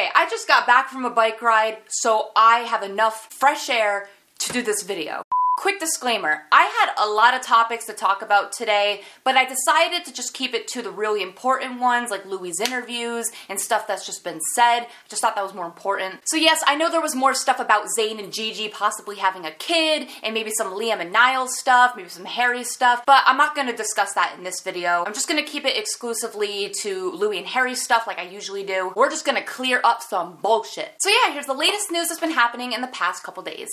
Okay, I just got back from a bike ride, so I have enough fresh air to do this video. Quick disclaimer, I had a lot of topics to talk about today, but I decided to just keep it to the really important ones, like Louis' interviews and stuff that's just been said. I just thought that was more important. So yes, I know there was more stuff about Zayn and Gigi possibly having a kid, and maybe some Liam and Niall stuff, maybe some Harry stuff, but I'm not gonna discuss that in this video. I'm just gonna keep it exclusively to Louis and Harry stuff like I usually do. We're just gonna clear up some bullshit. So yeah, here's the latest news that's been happening in the past couple days.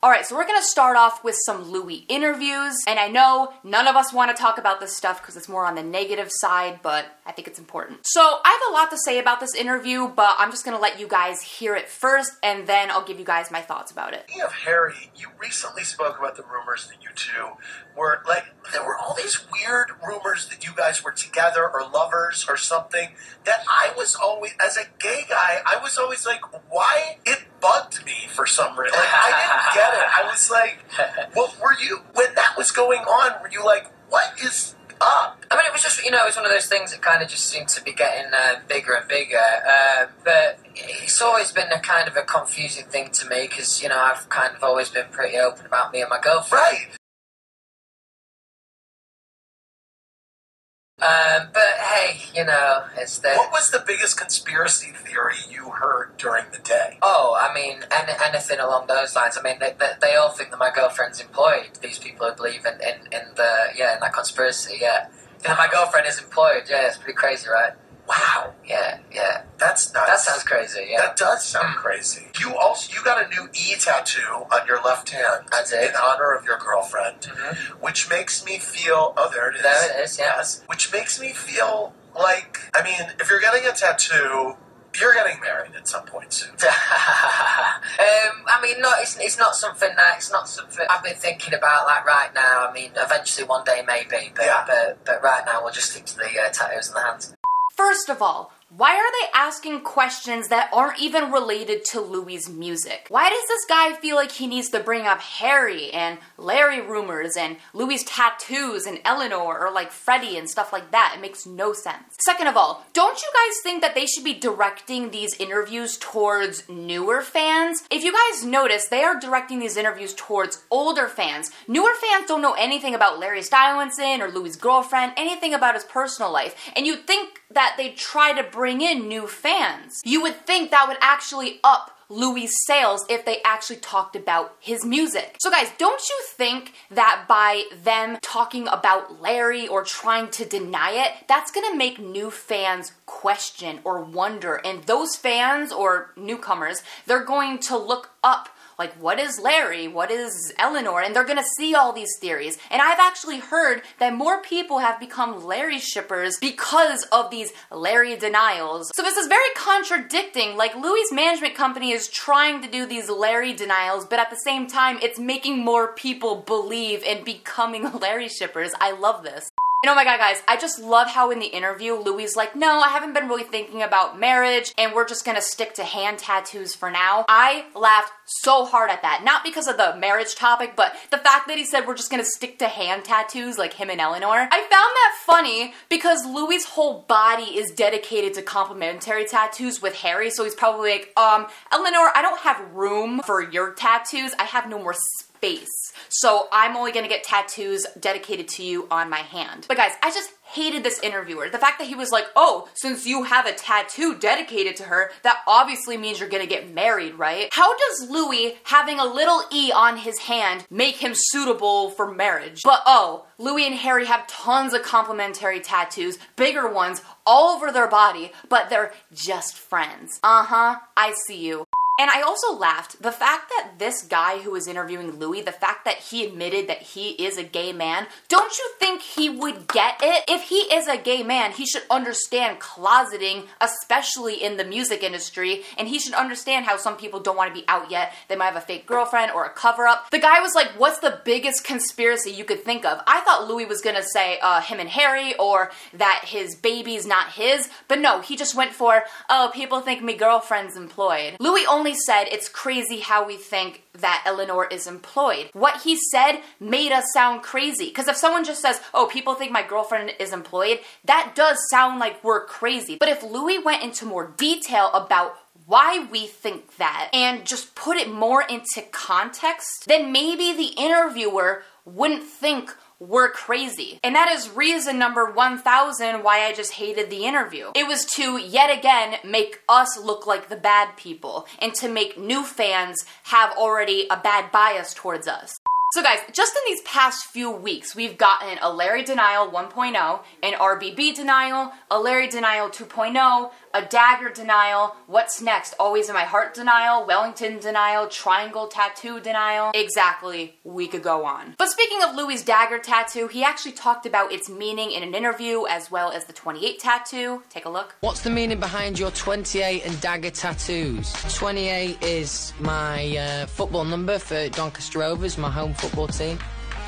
Alright, so we're gonna start off with some Louis interviews, and I know none of us want to talk about this stuff because it's more on the negative side, but I think it's important. So I have a lot to say about this interview, but I'm just gonna let you guys hear it first, and then I'll give you guys my thoughts about it. Speaking of Harry, you recently spoke about the rumors that you two were, there were all these weird rumors that you guys were together or lovers or something that I was always, as a gay guy, I was always like, why? It bugged me for some reason. Like, I didn't get it. I was like, well, were you, when that was going on, were you like, what is up? I mean, it was just, you know, it was one of those things that kind of just seemed to be getting bigger and bigger. But it's always been a kind of a confusing thing to me because, you know, I've kind of always been pretty open about me and my girlfriend. Right. But hey, you know, it's the... What was the biggest conspiracy theory you heard during the day? Oh, I mean, anything along those lines. I mean, they all think that my girlfriend's employed. These people who believe in that conspiracy, yeah. That my girlfriend is employed, yeah, it's pretty crazy, right? Wow. Yeah. That's nuts. That sounds crazy, yeah. That does sound crazy. You got a new E tattoo on your left hand. I did. In honor of your girlfriend, which makes me feel, oh, there it is. There it is, yeah. Yes. Which makes me feel like, I mean, if you're getting a tattoo, you're getting married at some point soon. I mean, no, it's not something I've been thinking about, like, right now. I mean, eventually one day maybe, but right now we'll just stick to the tattoos on the hands. First of all, why are they asking questions that aren't even related to Louis' music? Why does this guy feel like he needs to bring up Harry and Larry rumors and Louis' tattoos and Eleanor or like Freddie and stuff like that? It makes no sense. Second of all, don't you guys think that they should be directing these interviews towards newer fans? If you guys notice, they are directing these interviews towards older fans. Newer fans don't know anything about Larry Stylinson or Louis' girlfriend, anything about his personal life, and you'd think that they'd try to bring in new fans. You would think that would actually up Louis' sales if they actually talked about his music. So guys, don't you think that by them talking about Larry or trying to deny it, that's gonna make new fans question or wonder, and those fans or newcomers, they're going to look up like, what is Larry? What is Eleanor? And they're gonna see all these theories. And I've actually heard that more people have become Larry shippers because of these Larry denials. So this is very contradicting. Like, Louis' management company is trying to do these Larry denials, but at the same time, it's making more people believe in becoming Larry shippers. I love this. And oh my god, guys, I just love how in the interview, Louis is like, no, I haven't been really thinking about marriage, and we're just gonna stick to hand tattoos for now. I laughed so hard at that. Not because of the marriage topic, but the fact that he said we're just gonna stick to hand tattoos like him and Eleanor. I found that funny because Louis' whole body is dedicated to complimentary tattoos with Harry, so he's probably like, Eleanor, I don't have room for your tattoos. I have no more space. So I'm only gonna get tattoos dedicated to you on my hand. But guys, I just hated this interviewer. The fact that he was like, oh, since you have a tattoo dedicated to her, that obviously means you're gonna get married, right? How does Louis having a little E on his hand make him suitable for marriage? But oh, Louis and Harry have tons of complimentary tattoos, bigger ones, all over their body, but they're just friends. I see you. And I also laughed. The fact that this guy who was interviewing Louis, the fact that he admitted that he is a gay man, don't you think he would get it? If he is a gay man, he should understand closeting, especially in the music industry, and he should understand how some people don't want to be out yet. They might have a fake girlfriend or a cover-up. The guy was like, what's the biggest conspiracy you could think of? I thought Louis was gonna say him and Harry, or that his baby's not his, but no, he just went for, oh, people think me girlfriend's employed. Louis only said it's crazy how we think that Eleanor is employed. What he said made us sound crazy, because if someone just says, oh, people think my girlfriend is employed, that does sound like we're crazy. But if Louis went into more detail about why we think that and just put it more into context, then maybe the interviewer wouldn't think we're crazy. And that is reason number 1000 why I just hated the interview. It was to, yet again, make us look like the bad people, and to make new fans have already a bad bias towards us. So guys, just in these past few weeks, we've gotten a Larry Denial 1.0, an RBB Denial, a Larry Denial 2.0, a Dagger Denial, what's next? Always in My Heart Denial, Wellington Denial, Triangle Tattoo Denial. Exactly, we could go on. But speaking of Louis' dagger tattoo, he actually talked about its meaning in an interview, as well as the 28 tattoo. Take a look. What's the meaning behind your 28 and dagger tattoos? 28 is my football number for Doncaster Rovers, my home football team.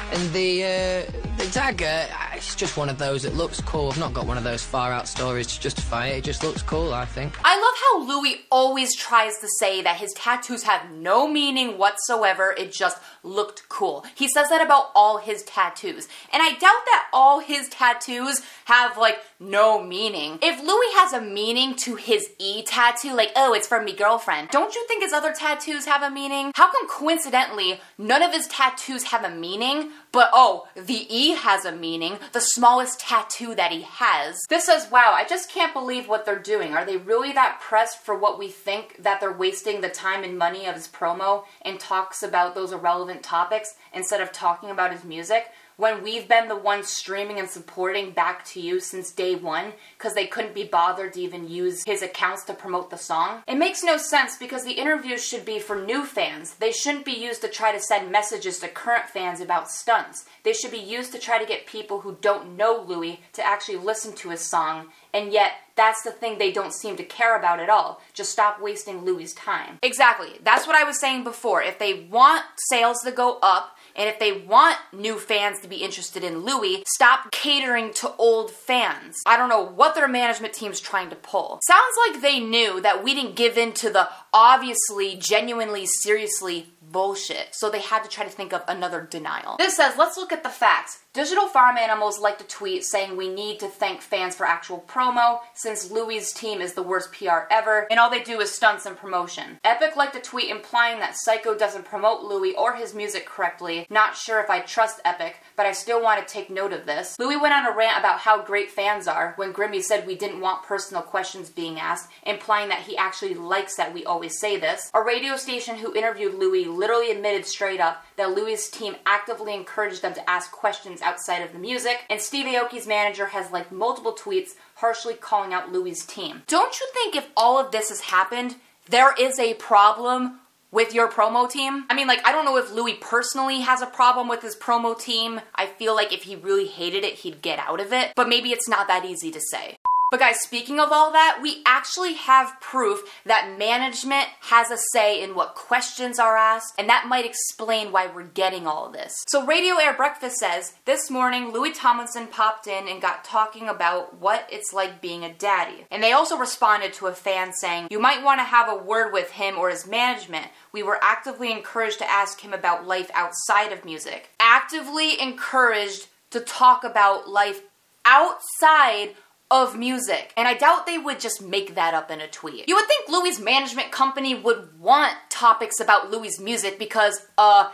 And the dagger, it's just one of those. It looks cool. I've not got one of those far out stories to justify it. It just looks cool, I think. I love how Louis always tries to say that his tattoos have no meaning whatsoever. It just looked cool. He says that about all his tattoos. And I doubt that all his tattoos have, like, no meaning. If Louis has a meaning to his E tattoo, like, oh, it's from me girlfriend, don't you think his other tattoos have a meaning? How come coincidentally none of his tattoos have a meaning, but oh, the E has a meaning, the smallest tattoo that he has? This says, wow, I just can't believe what they're doing. Are they really that pressed for what we think that they're wasting the time and money of his promo and talks about those irrelevant topics instead of talking about his music? When we've been the ones streaming and supporting Back to You since day one because they couldn't be bothered to even use his accounts to promote the song? It makes no sense because the interviews should be for new fans. They shouldn't be used to try to send messages to current fans about stunts. They should be used to try to get people who don't know Louis to actually listen to his song, and yet that's the thing they don't seem to care about at all. Just stop wasting Louis' time. Exactly. That's what I was saying before. If they want sales to go up, and if they want new fans to be interested in Louis, stop catering to old fans. I don't know what their management team's trying to pull. Sounds like they knew that we didn't give in to the obviously, genuinely, seriously bullshit, so they had to try to think of another denial. This says, let's look at the facts. Digital Farm Animals like to tweet saying we need to thank fans for actual promo since Louis' team is the worst PR ever and all they do is stunts and promotion. Epic liked to tweet implying that Psycho doesn't promote Louis or his music correctly. Not sure if I trust Epic, but I still want to take note of this. Louis went on a rant about how great fans are when Grimmy said we didn't want personal questions being asked, implying that he actually likes that we always say this. A radio station who interviewed Louis literally admitted straight up that Louis' team actively encouraged them to ask questions outside of the music, and Steve Aoki's manager has liked multiple tweets harshly calling out Louis' team. Don't you think if all of this has happened, there is a problem with your promo team? I mean, like, I don't know if Louis personally has a problem with his promo team. I feel like if he really hated it, he'd get out of it, but maybe it's not that easy to say. But guys, speaking of all that, we actually have proof that management has a say in what questions are asked, and that might explain why we're getting all of this. So Radio Air Breakfast says, this morning Louis Tomlinson popped in and got talking about what it's like being a daddy. And they also responded to a fan saying, you might want to have a word with him or his management. We were actively encouraged to ask him about life outside of music. Actively encouraged to talk about life outside of music. And I doubt they would just make that up in a tweet. You would think Louis' management company would want topics about Louis' music because,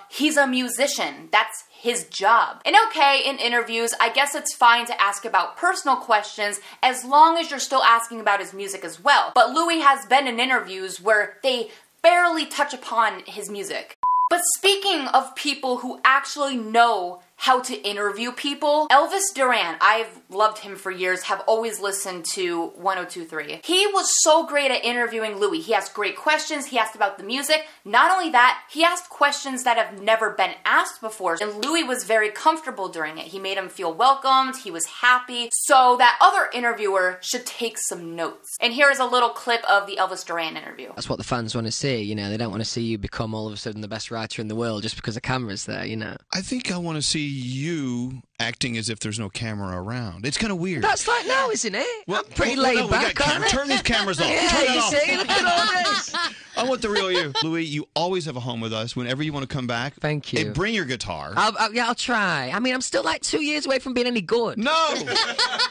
he's a musician. That's his job. And okay, in interviews, I guess it's fine to ask about personal questions as long as you're still asking about his music as well. But Louis has been in interviews where they barely touch upon his music. But speaking of people who actually know how to interview people. Elvis Duran, I've loved him for years, have always listened to 1023. He was so great at interviewing Louis. He asked great questions, he asked about the music. Not only that, he asked questions that have never been asked before, and Louis was very comfortable during it. He made him feel welcomed, he was happy, so that other interviewer should take some notes. And here is a little clip of the Elvis Duran interview. That's what the fans want to see, you know. They don't want to see you become all of a sudden the best writer in the world just because a camera's there, you know. I think I want to see you acting as if there's no camera around. It's kind of weird. That's like now, isn't it? Well, I'm pretty laid back, aren't I? Turn these cameras off. Yeah, Turn it you off. see? Look at all this. I want the real you. Louis, you always have a home with us whenever you want to come back. Thank you. Hey, bring your guitar. I'll try. I mean, I'm still like 2 years away from being any good. No!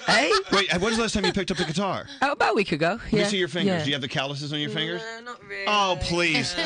Hey? Wait, when's the last time you picked up the guitar? About a week ago. Let me see your fingers. Do you have the calluses on your fingers? Not really. Oh, please.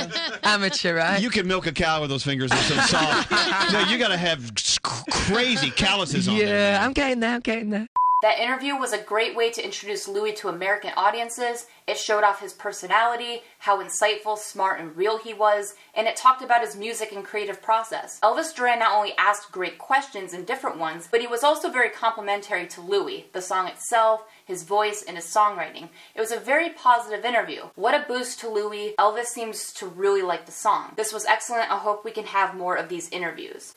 Amateur, right? You could milk a cow with those fingers. They're so soft. No, you got to have crazy calluses on there. Yeah, I'm getting there. That interview was a great way to introduce Louis to American audiences. It showed off his personality, how insightful, smart, and real he was, and it talked about his music and creative process. Elvis Duran not only asked great questions and different ones, but he was also very complimentary to Louis, the song itself, his voice, and his songwriting. It was a very positive interview. What a boost to Louis. Elvis seems to really like the song. This was excellent. I hope we can have more of these interviews.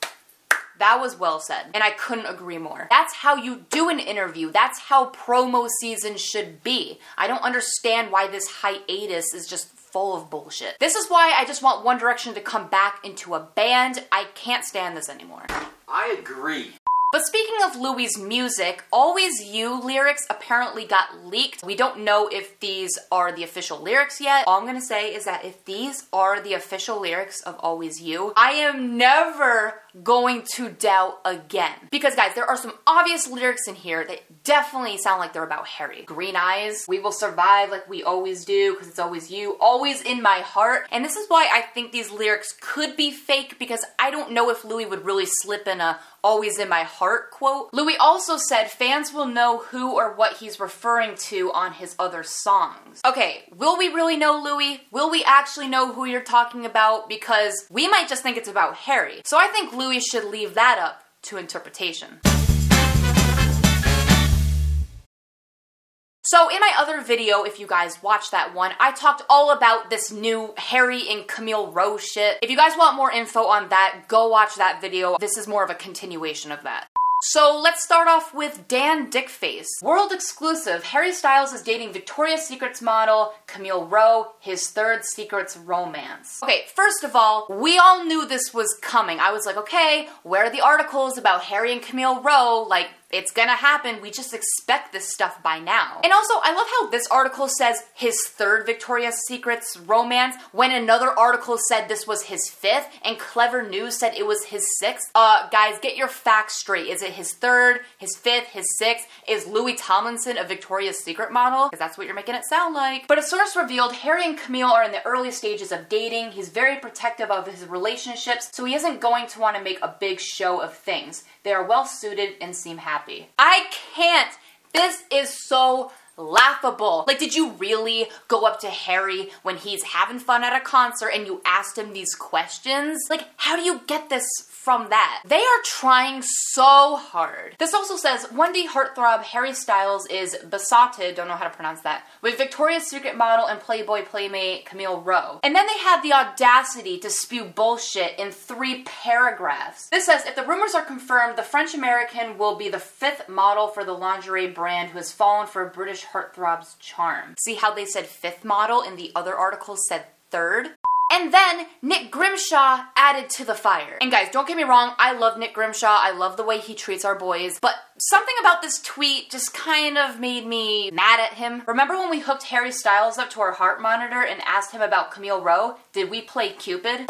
That was well said, and I couldn't agree more. That's how you do an interview. That's how promo season should be. I don't understand why this hiatus is just full of bullshit. This is why I just want One Direction to come back into a band. I can't stand this anymore. I agree. But speaking of Louis' music, Always You lyrics apparently got leaked. We don't know if these are the official lyrics yet. All I'm gonna say is that if these are the official lyrics of Always You, I am never going to doubt again. Because guys, there are some obvious lyrics in here that definitely sound like they're about Harry. Green eyes, we will survive like we always do because it's always you, always in my heart. And this is why I think these lyrics could be fake, because I don't know if Louis would really slip in a always in my heart quote. Louis also said fans will know who or what he's referring to on his other songs. Okay, will we really know Louis? Will we actually know who you're talking about? Because we might just think it's about Harry. So I think Louis should leave that up to interpretation. So in my other video, if you guys watched that one, I talked all about this new Harry and Camille Rowe shit. If you guys want more info on that, go watch that video. This is more of a continuation of that. So let's start off with Dan Dickface. World exclusive, Harry Styles is dating Victoria's Secret's model Camille Rowe, his third Secrets romance. Okay, first of all, we all knew this was coming. I was like, okay, where are the articles about Harry and Camille Rowe? Like, it's gonna happen. We just expect this stuff by now. And also, I love how this article says his third Victoria's Secret's romance, when another article said this was his fifth, and Clever News said it was his sixth. Guys, get your facts straight. Is it his third, his fifth, his sixth? Is Louis Tomlinson a Victoria's Secret model? Because that's what you're making it sound like. But a source revealed Harry and Camille are in the early stages of dating. He's very protective of his relationships, so he isn't going to want to make a big show of things. They are well suited and seem happy. I can't. This is so laughable. Like, did you really go up to Harry when he's having fun at a concert and you asked him these questions? Like, how do you get this from that? They are trying so hard. This also says 1D heartthrob Harry Styles is besotted, don't know how to pronounce that, with Victoria's Secret model and Playboy playmate Camille Rowe. And then they had the audacity to spew bullshit in 3 paragraphs. This says, if the rumors are confirmed, the French-American will be the 5th model for the lingerie brand who has fallen for a British heartthrob's charm. See how they said 5th model and the other article said 3rd? And then Nick Grimshaw added to the fire. And guys, don't get me wrong, I love Nick Grimshaw. I love the way he treats our boys. But something about this tweet just kind of made me mad at him. Remember when we hooked Harry Styles up to our heart monitor and asked him about Camille Rowe? Did we play Cupid?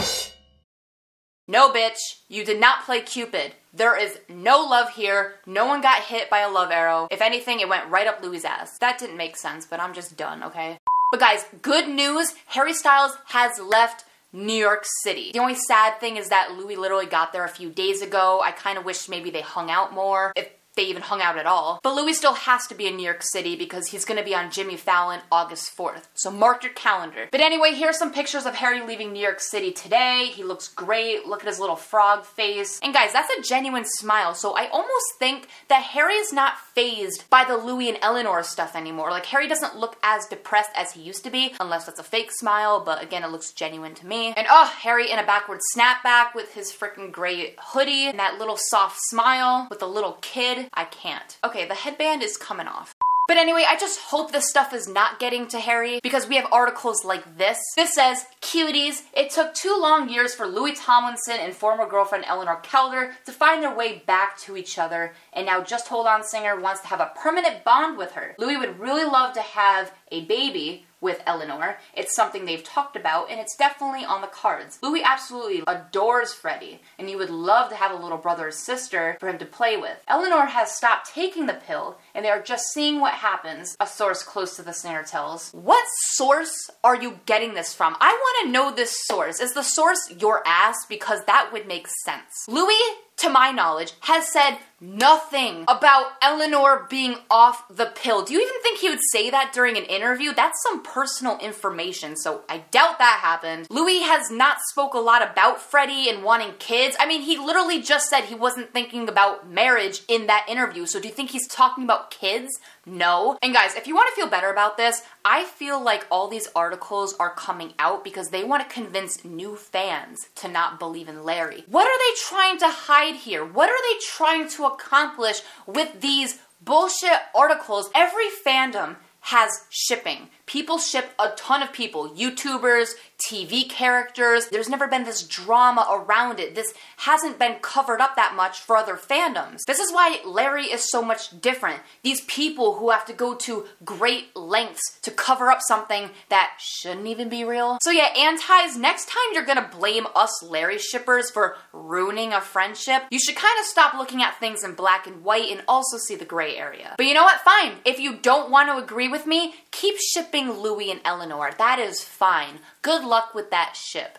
No, bitch, you did not play Cupid. There is no love here. No one got hit by a love arrow. If anything, it went right up Louis' ass. That didn't make sense, but I'm just done, okay? But guys, good news, Harry Styles has left New York City. The only sad thing is that Louis literally got there a few days ago. I kind of wish maybe they hung out more. If they even hung out at all. But Louis still has to be in New York City because he's gonna be on Jimmy Fallon August 4th. So mark your calendar. But anyway, here's some pictures of Harry leaving New York City today. He looks great. Look at his little frog face. And guys, that's a genuine smile. So I almost think that Harry is not fazed by the Louis and Eleanor stuff anymore. Like, Harry doesn't look as depressed as he used to be, unless that's a fake smile, but again, it looks genuine to me. And oh, Harry in a backward snapback with his freaking gray hoodie and that little soft smile with the little kid. I can't. Okay, the headband is coming off. But anyway, I just hope this stuff is not getting to Harry because we have articles like this. This says, cuties, it took 2 long years for Louis Tomlinson and former girlfriend Eleanor Calder to find their way back to each other, and now Just Hold On singer wants to have a permanent bond with her. Louis would really love to have a baby with Eleanor. It's something they've talked about, and it's definitely on the cards. Louis absolutely adores Freddie, and he would love to have a little brother or sister for him to play with. Eleanor has stopped taking the pill, and they are just seeing what happens, a source close to the singer tells. What source are you getting this from? I want to know this source. Is the source your ass? Because that would make sense. Louis, to my knowledge, has said nothing about Eleanor being off the pill. Do you even think he would say that during an interview? That's some personal information, so I doubt that happened. Louis has not spoke a lot about Freddie and wanting kids. I mean, he literally just said he wasn't thinking about marriage in that interview, so do you think he's talking about kids? No. And guys, if you want to feel better about this, I feel like all these articles are coming out because they want to convince new fans to not believe in Larry. What are they trying to hide here? What are they trying to accomplish with these bullshit articles? Every fandom has shipping. People ship a ton of people. YouTubers, TV characters. There's never been this drama around it. This hasn't been covered up that much for other fandoms. This is why Larry is so much different. These people who have to go to great lengths to cover up something that shouldn't even be real. So yeah, Antis, next time you're gonna blame us Larry shippers for ruining a friendship, you should kind of stop looking at things in black and white and also see the gray area. But you know what? Fine. If you don't want to agree with me, keep shipping Louis and Eleanor. That is fine. Good luck with that ship.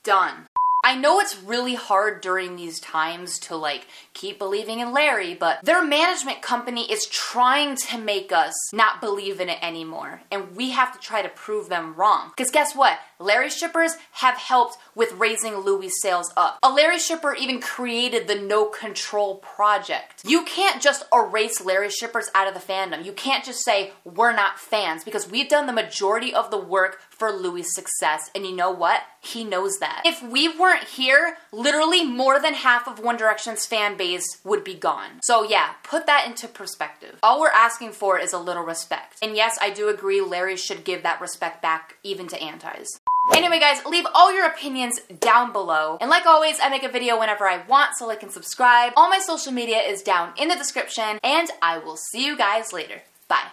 Done. I know it's really hard during these times to like keep believing in Larry, but their management company is trying to make us not believe in it anymore, and we have to try to prove them wrong. Because guess what? Larry shippers have helped with raising Louis' sales up. A Larry shipper even created the No Control Project. You can't just erase Larry shippers out of the fandom. You can't just say, we're not fans, because we've done the majority of the work for Louis' success, and you know what? He knows that. If we weren't here, literally more than half of One Direction's fan base would be gone. So yeah, put that into perspective. All we're asking for is a little respect. And yes, I do agree Larry should give that respect back even to Antis. Anyway guys, leave all your opinions down below. And like always, I make a video whenever I want, so like and subscribe. All my social media is down in the description, and I will see you guys later. Bye.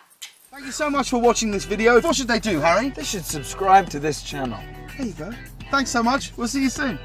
Thank you so much for watching this video. What should they do, Harry? They should subscribe to this channel. There you go. Thanks so much. We'll see you soon.